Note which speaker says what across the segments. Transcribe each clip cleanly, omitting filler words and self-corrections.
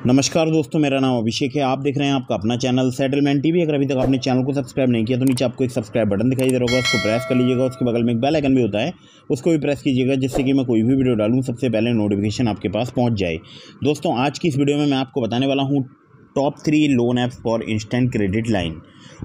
Speaker 1: नमस्कार दोस्तों, मेरा नाम अभिषेक है। आप देख रहे हैं आपका अपना चैनल सेटलमेंट टीवी। अगर अभी तक आपने चैनल को सब्सक्राइब नहीं किया तो नीचे आपको एक सब्सक्राइब बटन दिखाई दे रहा होगा, उसको प्रेस कर लीजिएगा। उसके बगल में एक बेल आइकन भी होता है, उसको भी प्रेस कीजिएगा, जिससे कि मैं कोई भी वीडियो डालूँ सबसे पहले नोटिफिकेशन आपके पास पहुँच जाए। दोस्तों, आज की इस वीडियो में मैं आपको बताने वाला हूँ top 3 loan apps for instant credit line.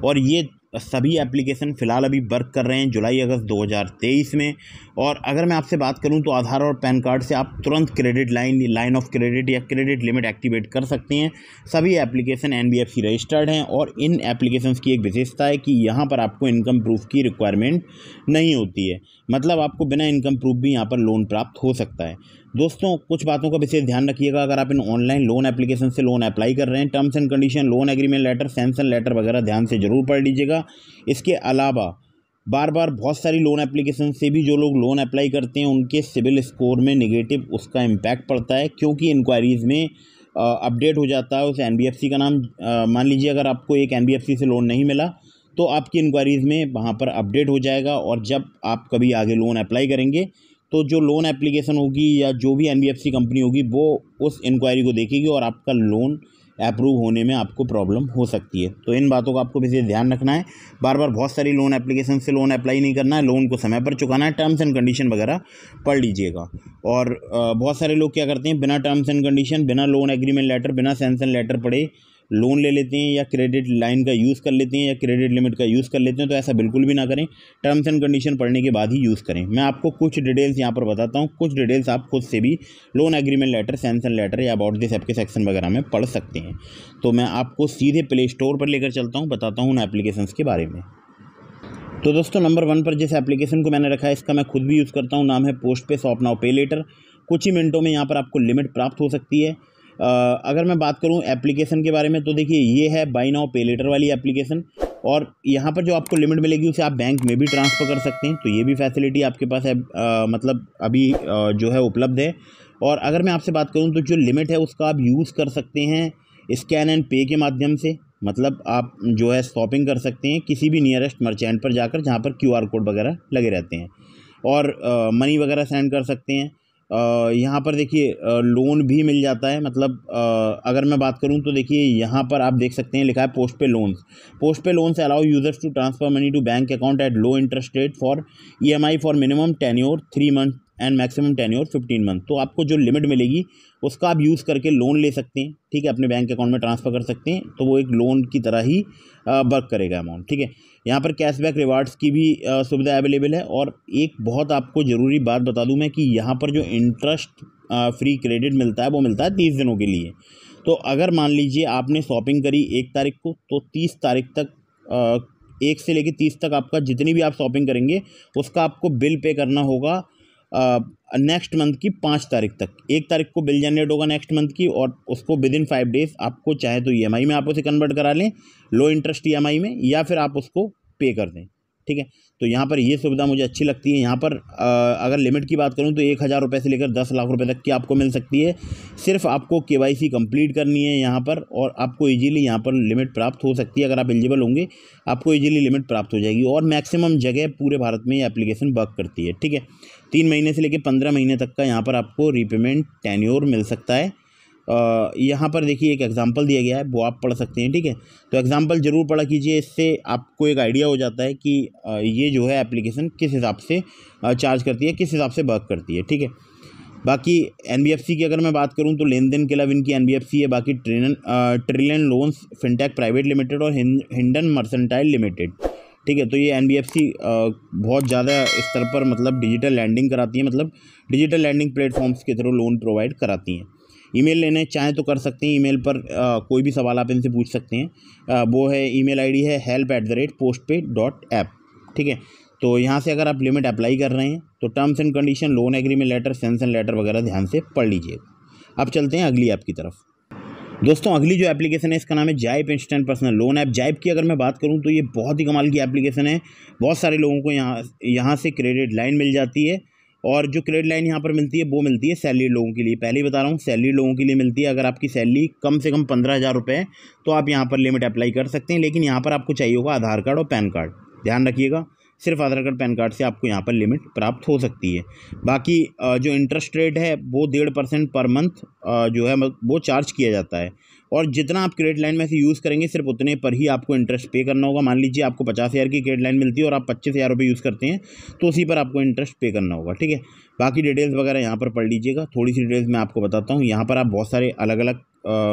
Speaker 1: और ये सभी एप्लीकेशन फ़िलहाल अभी वर्क कर रहे हैं जुलाई अगस्त 2023 में। और अगर मैं आपसे बात करूं तो आधार और पैन कार्ड से आप तुरंत क्रेडिट लाइन ऑफ क्रेडिट या क्रेडिट लिमिट एक्टिवेट कर सकते हैं। सभी एप्लीकेशन NBFC रजिस्टर्ड हैं और इन एप्लीकेशंस की एक विशेषता है कि यहाँ पर आपको इनकम प्रूफ की रिक्वायरमेंट नहीं होती है। मतलब आपको बिना इनकम प्रूफ भी यहाँ पर लोन प्राप्त हो सकता है। दोस्तों, कुछ बातों का विशेष ध्यान रखिएगा। अगर आप इन ऑनलाइन लोन एप्लीकेशन से लोन अप्लाई कर रहे हैं, terms and condition, loan agreement letter, sanction letter वगैरह ध्यान से ज़रूर पढ़ लीजिएगा। इसके अलावा बार बार बहुत सारी लोन एप्लीकेशन से भी जो लोग लोन अप्लाई करते हैं उनके सिविल स्कोर में नेगेटिव उसका इम्पैक्ट पड़ता है, क्योंकि इंक्वायरीज़ में अपडेट हो जाता है उस NBFC का नाम। मान लीजिए अगर आपको एक NBFC से लोन नहीं मिला तो आपकी इंक्वायरीज़ में वहाँ पर अपडेट हो जाएगा, और जब आप कभी आगे लोन अप्लाई करेंगे तो जो लोन एप्लीकेशन होगी या जो भी NBFC कंपनी होगी वो उस इंक्वायरी को देखेगी और आपका लोन अप्रूव होने में आपको प्रॉब्लम हो सकती है। तो इन बातों का आपको विशेष ध्यान रखना है। बार बार बहुत सारी लोन एप्लीकेशन से लोन अप्लाई नहीं करना है, लोन को समय पर चुकाना है। टर्म्स एंड कंडीशन वगैरह पढ़ लीजिएगा। और बहुत सारे लोग क्या करते हैं, बिना टर्म्स एंड कंडीशन, बिना लोन एग्रीमेंट लेटर, बिना सैंक्शन लेटर पढ़े लोन ले लेते हैं या क्रेडिट लाइन का यूज़ कर लेते हैं या क्रेडिट लिमिट का यूज़ कर लेते हैं। तो ऐसा बिल्कुल भी ना करें। टर्म्स एंड कंडीशन पढ़ने के बाद ही यूज़ करें। मैं आपको कुछ डिटेल्स यहाँ पर बताता हूँ। कुछ डिटेल्स आप खुद से भी loan agreement letter, sanction letter या अबाउट दिस ऐप के सेक्शन वगैरह में पढ़ सकते हैं। तो मैं आपको सीधे प्ले स्टोर पर लेकर चलता हूँ, बताता हूँ उन एप्लीकेशंस के बारे में। तो दोस्तों, नंबर 1 पर जिस एप्लीकेशन को मैंने रखा है इसका मैं खुद भी यूज़ करता हूँ, नाम है पोस्ट पे शॉप नाउ पे लेटर। कुछ ही मिनटों में यहाँ पर आपको लिमिट प्राप्त हो सकती है। अगर मैं बात करूं एप्लीकेशन के बारे में तो देखिए, ये है बाय नाउ पे लेटर वाली एप्लीकेशन। और यहाँ पर जो आपको लिमिट मिलेगी उसे आप बैंक में भी ट्रांसफ़र कर सकते हैं। तो ये भी फैसिलिटी आपके पास है, मतलब अभी जो है उपलब्ध है। और अगर मैं आपसे बात करूं तो जो लिमिट है उसका आप यूज़ कर सकते हैं स्कैन एंड पे के माध्यम से। मतलब आप जो है शॉपिंग कर सकते हैं किसी भी नियरेस्ट मर्चेंट पर जाकर, जहाँ पर QR कोड वगैरह लगे रहते हैं, और मनी वगैरह सेंड कर सकते हैं। यहाँ पर देखिए लोन भी मिल जाता है। मतलब अगर मैं बात करूँ तो देखिए यहाँ पर आप देख सकते हैं लिखा है Post Pe loans. Post Pe loans allow users to transfer money to bank account at low interest rate for EMI for minimum tenure 3 month and maximum tenure 15 month. तो आपको जो लिमिट मिलेगी उसका आप यूज़ करके लोन ले सकते हैं, ठीक है, अपने बैंक अकाउंट में ट्रांसफ़र कर सकते हैं। तो वो एक लोन की तरह ही वर्क करेगा अमाउंट, ठीक है। यहाँ पर कैशबैक रिवार्ड्स की भी सुविधा अवेलेबल है। और एक बहुत आपको ज़रूरी बात बता दूं मैं कि यहाँ पर जो इंटरेस्ट फ्री क्रेडिट मिलता है वो मिलता है 30 दिनों के लिए। तो अगर मान लीजिए आपने शॉपिंग करी 1 तारीख को, तो 30 तारीख तक 1 से लेकर 30 तक आपका जितनी भी आप शॉपिंग करेंगे उसका आपको बिल पे करना होगा नेक्स्ट मंथ की 5 तारीख तक। 1 तारीख को बिल जनरेट होगा नेक्स्ट मंथ की, और उसको विदिन 5 डेज़ आपको चाहे तो EMI में आप उसे कन्वर्ट करा लें, लो इंटरेस्ट EMI में, या फिर आप उसको पे कर दें, ठीक है। तो यहाँ पर ये सुविधा मुझे अच्छी लगती है। यहाँ पर अगर लिमिट की बात करूँ तो 1000 रुपये से लेकर 10 लाख रुपए तक की आपको मिल सकती है। सिर्फ आपको KYC कंप्लीट करनी है यहाँ पर, और आपको इजीली यहाँ पर लिमिट प्राप्त हो सकती है। अगर आप एलिजिबल होंगे आपको इजीली लिमिट प्राप्त हो जाएगी। और मैक्सिमम जगह पूरे भारत में ये एप्लीकेशन वर्क करती है, ठीक है। 3 महीने से लेकर 15 महीने तक का यहाँ पर आपको रीपेमेंट टेन्योर मिल सकता है। यहाँ पर देखिए एक एग्जांपल दिया गया है, वो आप पढ़ सकते हैं, ठीक है। तो एग्जांपल ज़रूर पढ़ा कीजिए, इससे आपको एक आइडिया हो जाता है कि ये जो है एप्लीकेशन किस हिसाब से चार्ज करती है, किस हिसाब से वर्क करती है, ठीक है। बाकी NBFC की अगर मैं बात करूँ तो लेन देन के लिए इनकी NBFC है। बाकी trillion loans fintech private limited और हिंडन मर्सेंटाइल लिमिटेड, ठीक है। तो ये NBFC बहुत ज़्यादा स्तर पर मतलब डिजिटल लैंडिंग कराती है, मतलब डिजिटल लैंडिंग प्लेटफॉर्म्स के थ्रू लोन प्रोवाइड कराती हैं। ईमेल लेने चाहें तो कर सकते हैं। ईमेल पर कोई भी सवाल आप इनसे पूछ सकते हैं। वो है ईमेल ID है help@postpay.app, ठीक है। तो यहाँ से अगर आप लिमिट अप्लाई कर रहे हैं तो terms and condition, loan agreement letter, sanction letter वगैरह ध्यान से पढ़ लीजिएगा। अब चलते हैं अगली ऐप की तरफ। दोस्तों, अगली जो एप्लीकेशन है इसका नाम है जाइप इंस्टेंट पर्सनल लोन ऐप। जाइप की अगर मैं बात करूं तो ये बहुत ही कमाल की एप्लीकेशन है। बहुत सारे लोगों को यहाँ से क्रेडिट लाइन मिल जाती है। और जो क्रेडिट लाइन यहाँ पर मिलती है वो मिलती है सैलरी लोगों के लिए। पहले ही बता रहा हूँ, सैलरी लोगों के लिए मिलती है। अगर आपकी सैलरी कम से कम 15,000 रुपये है तो आप यहाँ पर लिमिट अप्लाई कर सकते हैं। लेकिन यहाँ पर आपको चाहिए होगा आधार कार्ड और पैन कार्ड, ध्यान रखिएगा। सिर्फ आधार कार्ड पैन कार्ड से आपको यहाँ पर लिमिट प्राप्त हो सकती है। बाकी जो इंटरेस्ट रेट है वो 1.5% पर मंथ जो है वो चार्ज किया जाता है, और जितना आप क्रेडिट लाइन में से यूज़ करेंगे सिर्फ उतने पर ही आपको इंटरेस्ट पे करना होगा। मान लीजिए आपको 50,000 की क्रेडिट लाइन मिलती है और आप 25,000 रुपये यूज़ करते हैं तो उसी पर आपको इंटरेस्ट पे करना होगा, ठीक है। बाकी डिटेल्स वगैरह यहाँ पर पढ़ लीजिएगा। थोड़ी सी डिटेल्स मैं आपको बताता हूँ। यहाँ पर आप बहुत सारे अलग अलग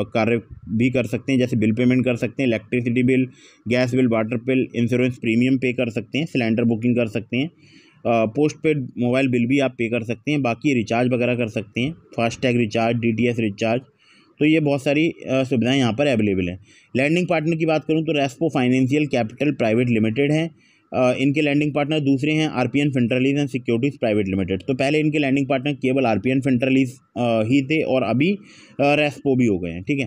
Speaker 1: कार्य भी कर सकते हैं, जैसे बिल पेमेंट कर सकते हैं, electricity bill, gas bill, water bill, insurance premium पे कर सकते हैं, सिलेंडर बुकिंग कर सकते हैं, पोस्ट पेड मोबाइल बिल भी आप पे कर सकते हैं, बाकी रिचार्ज वगैरह कर सकते हैं, फास्टैग रिचार्ज, DTH रिचार्ज। तो ये बहुत सारी सुविधाएं यहाँ पर अवेलेबल हैं। लैंडिंग पार्टनर की बात करूँ तो Respo financial capital private limited है। इनके लैंडिंग पार्टनर दूसरे हैं RPN फिनटरलीज एंड सिक्योरिटीज़ प्राइवेट लिमिटेड। तो पहले इनके लैंडिंग पार्टनर केवल RPN फिनटरलीज ही थे और अभी रेस्पो भी हो गए हैं, ठीक है।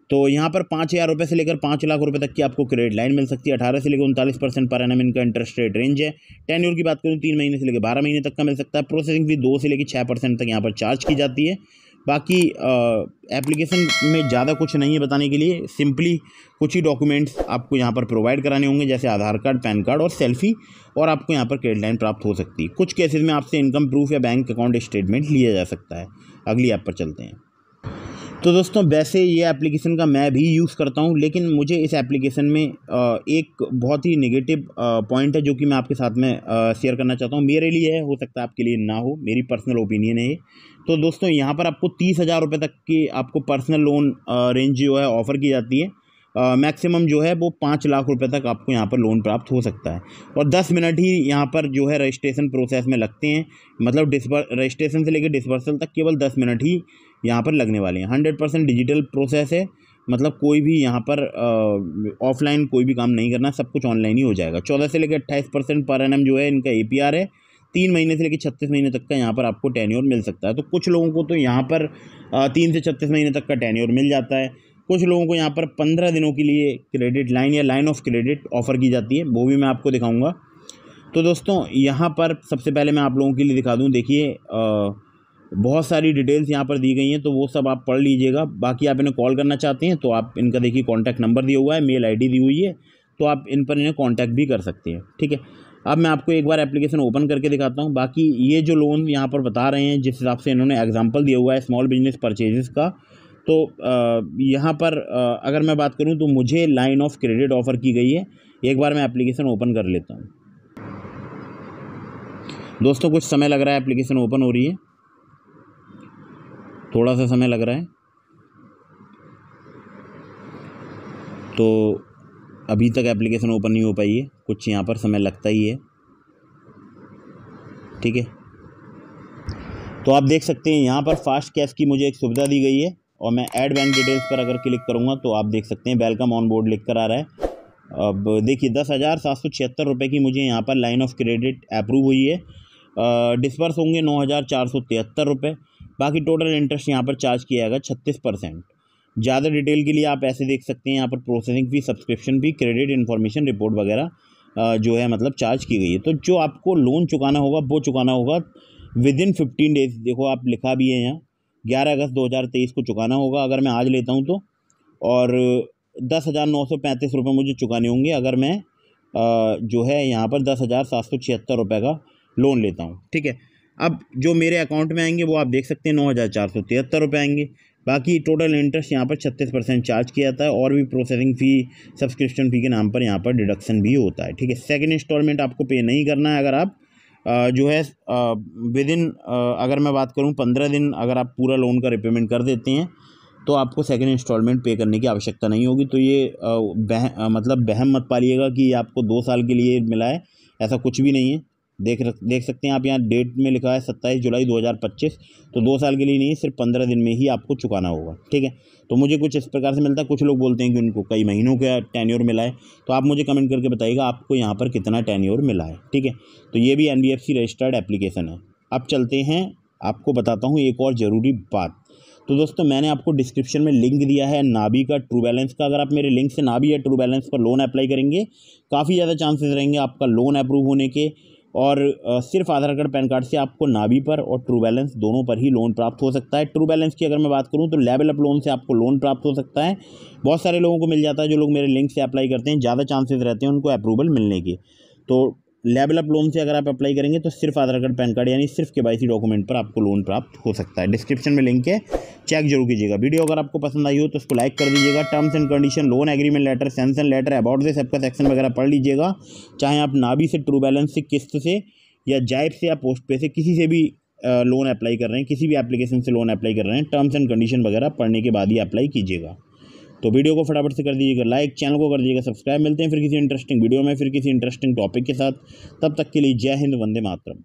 Speaker 1: तो यहाँ पर 5,000 रुपये से लेकर 5 लाख रुपए तक की आपको क्रेडिट लाइन मिल सकती है। 18 से लेकर 39% पर एनम इनका इंटरेस्ट रेट रेंज है। टेन्योर की बात करूँ 3 महीने से लेकर 12 महीने तक का मिल सकता है। प्रोसेसिंग फी 2 से लेकर 6% तक यहाँ पर चार्ज की जाती है। बाकी एप्लीकेशन में ज़्यादा कुछ नहीं है बताने के लिए, सिंपली कुछ ही डॉक्यूमेंट्स आपको यहाँ पर प्रोवाइड कराने होंगे, जैसे आधार कार्ड, पैन कार्ड और सेल्फी, और आपको यहाँ पर क्रेडिट लाइन प्राप्त हो सकती है। कुछ केसेस में आपसे इनकम प्रूफ या बैंक अकाउंट स्टेटमेंट लिया जा सकता है। अगली ऐप पर चलते हैं। तो दोस्तों वैसे ये एप्लीकेशन का मैं भी यूज़ करता हूँ, लेकिन मुझे इस एप्लीकेशन में एक बहुत ही नेगेटिव पॉइंट है जो कि मैं आपके साथ में शेयर करना चाहता हूँ। मेरे लिए है, हो सकता है आपके लिए ना हो, मेरी पर्सनल ओपिनियन है ये। तो दोस्तों यहाँ पर आपको 30,000 रुपये तक की आपको पर्सनल लोन रेंज जो है ऑफ़र की जाती है। मैक्सिमम जो है वो 5 लाख रुपए तक आपको यहाँ पर लोन प्राप्त हो सकता है, और 10 मिनट ही यहाँ पर जो है रजिस्ट्रेशन प्रोसेस में लगते हैं। मतलब रजिस्ट्रेशन से लेकर डिस्बर्सल तक केवल 10 मिनट ही यहाँ पर लगने वाले हैं। 100% डिजिटल प्रोसेस है, मतलब कोई भी यहाँ पर ऑफलाइन कोई भी काम नहीं करना, सब कुछ ऑनलाइन ही हो जाएगा। 14 से लेकर 28% पर एनम जो है इनका APR है। 3 महीने से लेकर 36 महीने तक का यहाँ पर आपको टेन्योर मिल सकता है। तो कुछ लोगों को तो यहाँ पर 3 से 36 महीने तक का टेन्योर मिल जाता है। कुछ लोगों को यहाँ पर 15 दिनों के लिए क्रेडिट लाइन या लाइन ऑफ क्रेडिट ऑफ़र की जाती है, वो भी मैं आपको दिखाऊंगा। तो दोस्तों यहाँ पर सबसे पहले मैं आप लोगों के लिए दिखा दूँ। देखिए बहुत सारी डिटेल्स यहाँ पर दी गई हैं, तो वो सब आप पढ़ लीजिएगा। बाकी आप इन्हें कॉल करना चाहते हैं तो आप इनका देखिए कॉन्टैक्ट नंबर दिया हुआ है, मेल ID दी हुई है, तो आप इन पर इन्हें कॉन्टैक्ट भी कर सकते हैं, ठीक है। अब मैं आपको एक बार एप्लीकेशन ओपन करके दिखाता हूँ। बाकी ये जो लोन यहाँ पर बता रहे हैं, जिस हिसाब से इन्होंने एग्जाम्पल दिया हुआ है स्मॉल बिजनेस परचेजेस का, तो यहाँ पर अगर मैं बात करूँ तो मुझे लाइन ऑफ क्रेडिट ऑफ़र की गई है। एक बार मैं एप्लीकेशन ओपन कर लेता हूँ। दोस्तों कुछ समय लग रहा है, एप्लीकेशन ओपन हो रही है, थोड़ा सा समय लग रहा है, तो अभी तक एप्लीकेशन ओपन नहीं हो पाई है, कुछ यहाँ पर समय लगता ही है, ठीक है। तो आप देख सकते हैं यहाँ पर फास्ट कैश की मुझे एक सुविधा दी गई है, और मैं ऐड बैंक डिटेल्स पर अगर क्लिक करूँगा तो आप देख सकते हैं वेलकम ऑन बोर्ड लिख कर आ रहा है। अब देखिए 10,776 रुपये की मुझे यहाँ पर लाइन ऑफ क्रेडिट अप्रूव हुई है। डिस्पर्स होंगे 9,473 रुपये। बाकी टोटल इंटरेस्ट यहाँ पर चार्ज किया जाएगा 36%। ज़्यादा डिटेल के लिए आप ऐसे देख सकते हैं, यहाँ पर प्रोसेसिंग फ़ी, सब्सक्रिप्शन फ़ी, क्रेडिट इन्फॉर्मेशन रिपोर्ट वगैरह जो है मतलब चार्ज की गई है। तो जो आपको लोन चुकाना होगा वो चुकाना होगा विदिन 15 डेज़। देखो आप लिखा भी है यहाँ 11 अगस्त 2023 को चुकाना होगा अगर मैं आज लेता हूँ तो, और 10,935 रुपये मुझे चुकाने होंगे अगर मैं जो है यहाँ पर 10,776 रुपये का लोन लेता हूँ, ठीक है। अब जो मेरे अकाउंट में आएंगे वो आप देख सकते हैं 9,473 रुपये आएंगे। बाकी टोटल इंटरेस्ट यहाँ पर 36% चार्ज किया जाता है, और भी प्रोसेसिंग फ़ी, सब्सक्रिप्शन फ़ी के नाम पर यहाँ पर डिडक्शन भी होता है, ठीक है। सेकंड इंस्टॉलमेंट आपको पे नहीं करना है अगर आप जो है विदिन अगर मैं बात करूँ 15 दिन अगर आप पूरा लोन का रिपेमेंट कर देते हैं तो आपको सेकंड इंस्टॉलमेंट पे करने की आवश्यकता नहीं होगी। तो ये मतलब बहम मत पालिएगा कि आपको 2 साल के लिए मिला है, ऐसा कुछ भी नहीं है। देख सकते हैं आप यहाँ डेट में लिखा है 27 जुलाई 2025, तो 2 साल के लिए नहीं, सिर्फ 15 दिन में ही आपको चुकाना होगा, ठीक है। तो मुझे कुछ इस प्रकार से मिलता है। कुछ लोग बोलते हैं कि उनको कई महीनों का टेन्योर मिला है, तो आप मुझे कमेंट करके बताइएगा आपको यहाँ पर कितना टेन्योर मिला है, ठीक है। तो ये भी NBFC रजिस्टर्ड एप्लीकेशन है। अब चलते हैं, आपको बताता हूँ एक और ज़रूरी बात। तो दोस्तों मैंने आपको डिस्क्रिप्शन में लिंक दिया है नाबी का, ट्रू बैलेंस का। अगर आप मेरे लिंक से नाबी या ट्रू बैलेंस पर लोन अप्लाई करेंगे, काफ़ी ज़्यादा चांसेस रहेंगे आपका लोन अप्रूव होने के, और सिर्फ आधार कार्ड पैन कार्ड से आपको नाबी पर और ट्रू बैलेंस दोनों पर ही लोन प्राप्त हो सकता है। ट्रू बैलेंस की अगर मैं बात करूं तो लेवल अप लोन से आपको लोन प्राप्त हो सकता है। बहुत सारे लोगों को मिल जाता है, जो लोग मेरे लिंक से अप्लाई करते हैं ज़्यादा चांसेस रहते हैं उनको अप्रूवल मिलने के। तो लेवल अप लोन से अगर आप अप्लाई करेंगे तो सिर्फ आधार कार्ड पैन कार्ड यानी सिर्फ KYC डॉक्यूमेंट पर आपको लोन प्राप्त हो सकता है। डिस्क्रिप्शन में लिंक है, चेक जरूर कीजिएगा। वीडियो अगर आपको पसंद आई हो तो उसको लाइक कर दीजिएगा। Terms and condition, loan agreement letter, sanction letter, about this सबका सेक्शन वगैरह पढ़ लीजिएगा। चाहे आप नाभी से, ट्रू बैलेंस से, किस्त से या जायब से या पोस्ट पे से किसी से भी लोन अप्लाई कर रहे हैं, किसी भी एप्लीकेशन से लोन अप्लाई कर रहे हैं, टर्म्स एंड कंडीशन वगैरह पढ़ने के बाद ही अप्लाई कीजिएगा। तो वीडियो को फटाफट से कर दीजिएगा लाइक, चैनल को कर दीजिएगा सब्सक्राइब। मिलते हैं फिर किसी इंटरेस्टिंग वीडियो में, फिर किसी इंटरेस्टिंग टॉपिक के साथ। तब तक के लिए जय हिंद, वंदे मातरम।